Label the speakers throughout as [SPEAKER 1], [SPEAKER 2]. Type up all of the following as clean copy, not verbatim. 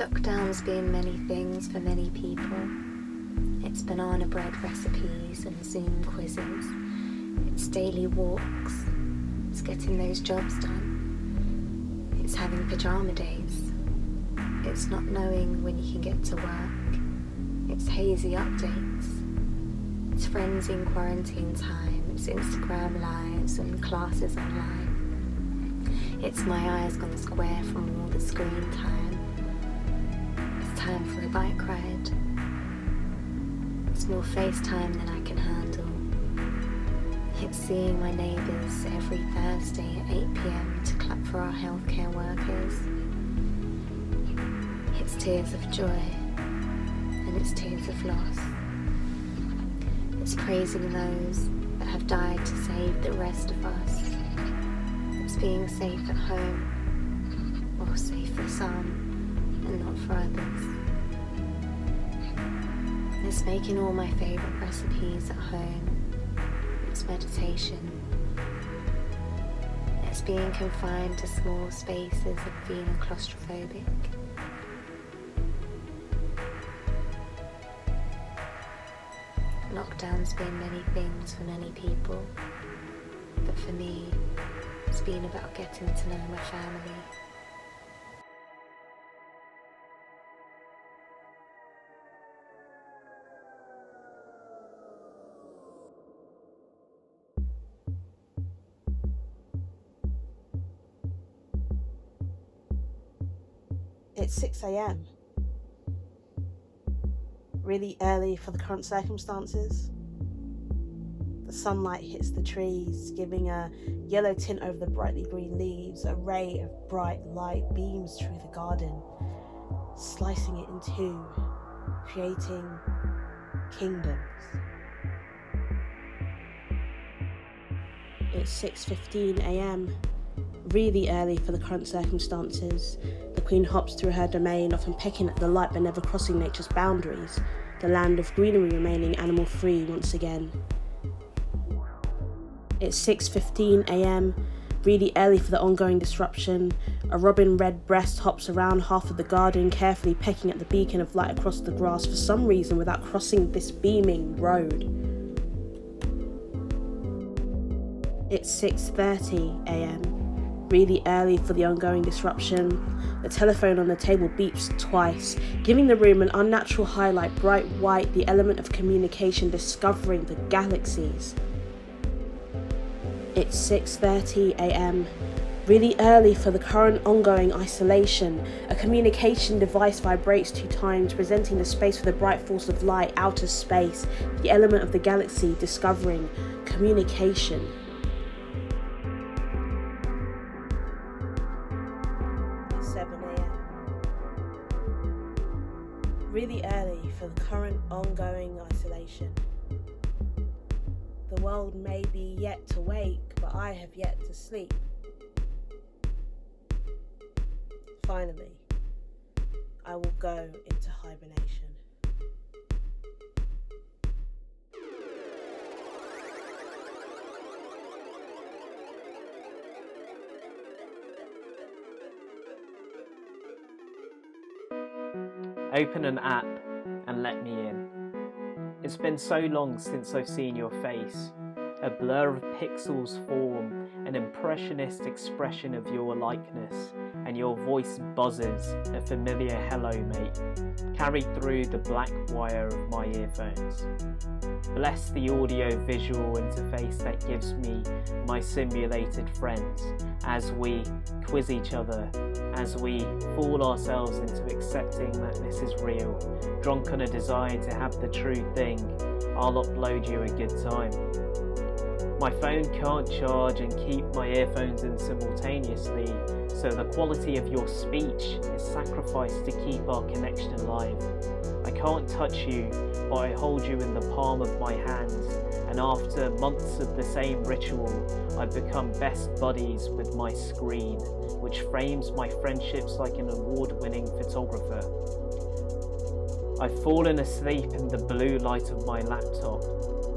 [SPEAKER 1] Lockdown's been many things for many people. It's banana bread recipes and Zoom quizzes. It's daily walks. It's getting those jobs done. It's having pajama days. It's not knowing when you can get to work. It's hazy updates. It's friends in quarantine time. It's Instagram lives and classes online. It's my eyes gone square from all the screen time. It's time for a bike ride. It's more FaceTime than I can handle. It's seeing my neighbours every Thursday at 8 p.m. to clap for our healthcare workers. It's tears of joy and it's tears of loss. It's praising those that have died to save the rest of us. It's being safe at home, or safe for some and not for others. It's making all my favourite recipes at home. It's meditation. It's being confined to small spaces and feeling claustrophobic. Lockdown's been many things for many people, but for me, it's been about getting to know my family.
[SPEAKER 2] It's 6 a.m. Really early for the current circumstances. The sunlight hits the trees, giving a yellow tint over the brightly green leaves. A ray of bright light beams through the garden, slicing it in two, creating kingdoms. It's 6:15 a.m. Really early for the current circumstances. The queen hops through her domain, often pecking at the light but never crossing nature's boundaries. The land of greenery remaining animal-free once again. It's 6:15 a.m. Really early for the ongoing disruption. A robin redbreast hops around half of the garden, carefully pecking at the beacon of light across the grass for some reason without crossing this beaming road. It's 6:30 a.m. Really early for the ongoing disruption. The telephone on the table beeps twice, giving the room an unnatural highlight, bright white, the element of communication, discovering the galaxies. It's 6:30 a.m. Really early for the current ongoing isolation. A communication device vibrates 2 times, presenting the space with a bright force of light, outer space, the element of the galaxy, discovering communication. Really early for the current ongoing isolation. The world may be yet to wake, but I have yet to sleep. Finally, I will go into hibernation.
[SPEAKER 3] Open an app and let me in. It's been so long since I've seen your face. A blur of pixels form an impressionist expression of your likeness, and your voice buzzes a familiar hello mate, carried through the black wire of my earphones. Bless the audio-visual interface that gives me my simulated friends as we quiz each other, as we fool ourselves into accepting that this is real. Drunk on a desire to have the true thing, I'll upload you a good time. My phone can't charge and keep my earphones in simultaneously, so the quality of your speech is sacrificed to keep our connection alive. I can't touch you, but I hold you in the palm of my hand, and after months of the same ritual, I've become best buddies with my screen, which frames my friendships like an award-winning photographer. I've fallen asleep in the blue light of my laptop,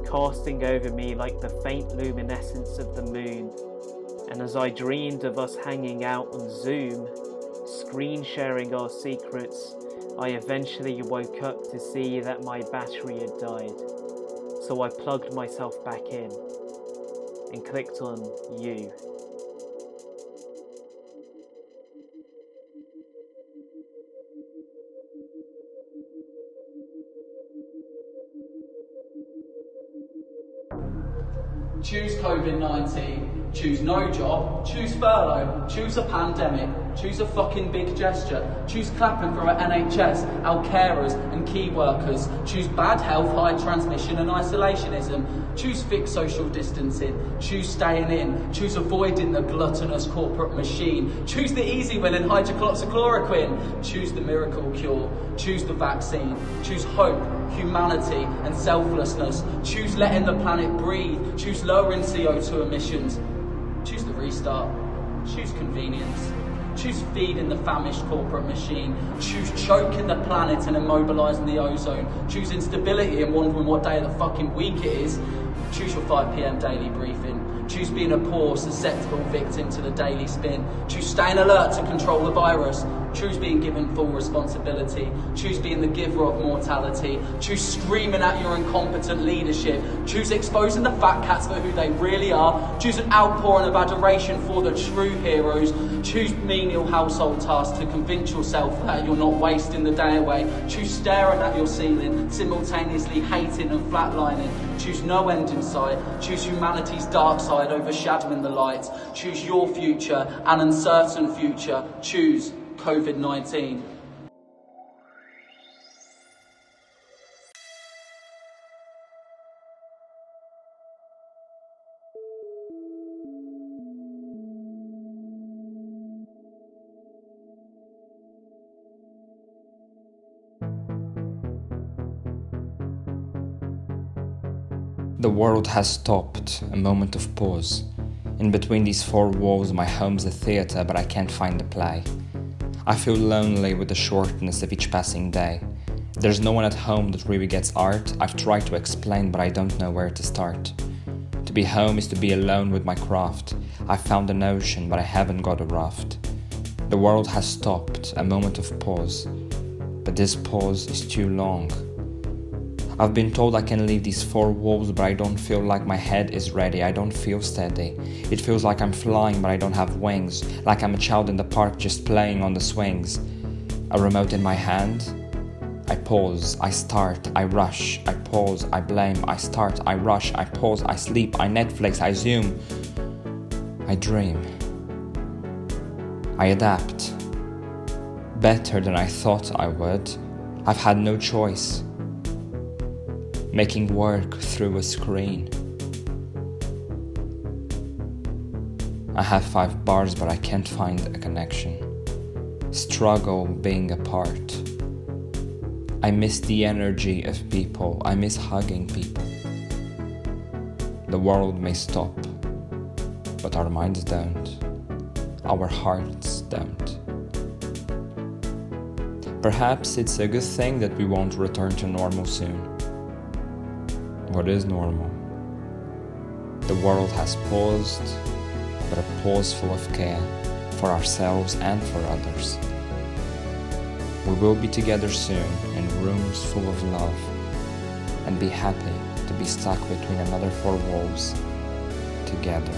[SPEAKER 3] casting over me like the faint luminescence of the moon, and as I dreamed of us hanging out on Zoom, screen sharing our secrets, I eventually woke up to see that my battery had died. So I plugged myself back in and clicked on you.
[SPEAKER 4] Choose COVID-19, choose no job, choose furlough, choose a pandemic, choose a fucking big gesture, choose clapping for our NHS, our carers and key workers, choose bad health, high transmission and isolationism, choose fixed social distancing, choose staying in, choose avoiding the gluttonous corporate machine, choose the easy win in hydroxychloroquine, choose the miracle cure, choose the vaccine, choose hope, humanity and selflessness, choose letting the planet breathe, choose lowering CO2 emissions, choose the restart, choose convenience, choose feeding the famished corporate machine, choose choking the planet and immobilising the ozone, choose instability and wondering what day of the fucking week it is, choose your 5 PM daily briefing, choose being a poor, susceptible victim to the daily spin, choose staying alert to control the virus, choose being given full responsibility, choose being the giver of mortality, choose screaming at your incompetent leadership, choose exposing the fat cats for who they really are, choose an outpouring of adoration for the true heroes, choose menial household tasks to convince yourself that you're not wasting the day away, choose staring at your ceiling, simultaneously hating and flatlining, choose no end in sight, choose humanity's dark side overshadowing the light, choose your future, an uncertain future, choose COVID-19.
[SPEAKER 5] The world has stopped, a moment of pause. In between these four walls, my home's a theatre, but I can't find a play. I feel lonely with the shortness of each passing day. There's no one at home that really gets art. I've tried to explain, but I don't know where to start. To be home is to be alone with my craft. I've found an ocean, but I haven't got a raft. The world has stopped, a moment of pause. But this pause is too long. I've been told I can leave these four walls, but I don't feel like my head is ready. I don't feel steady. It feels like I'm flying, but I don't have wings. Like I'm a child in the park just playing on the swings. A remote in my hand. I pause, I start, I rush, I pause, I blame, I start, I rush, I pause, I sleep, I Netflix, I zoom. I dream. I adapt. Better than I thought I would. I've had no choice. Making work through a screen. I have 5 bars, but I can't find a connection. Struggle being apart. I miss the energy of people. I miss hugging people. The world may stop, but our minds don't. Our hearts don't. Perhaps it's a good thing that we won't return to normal soon. What is normal? The world has paused, but a pause full of care for ourselves and for others. We will be together soon in rooms full of love and be happy to be stuck between another 4 walls together.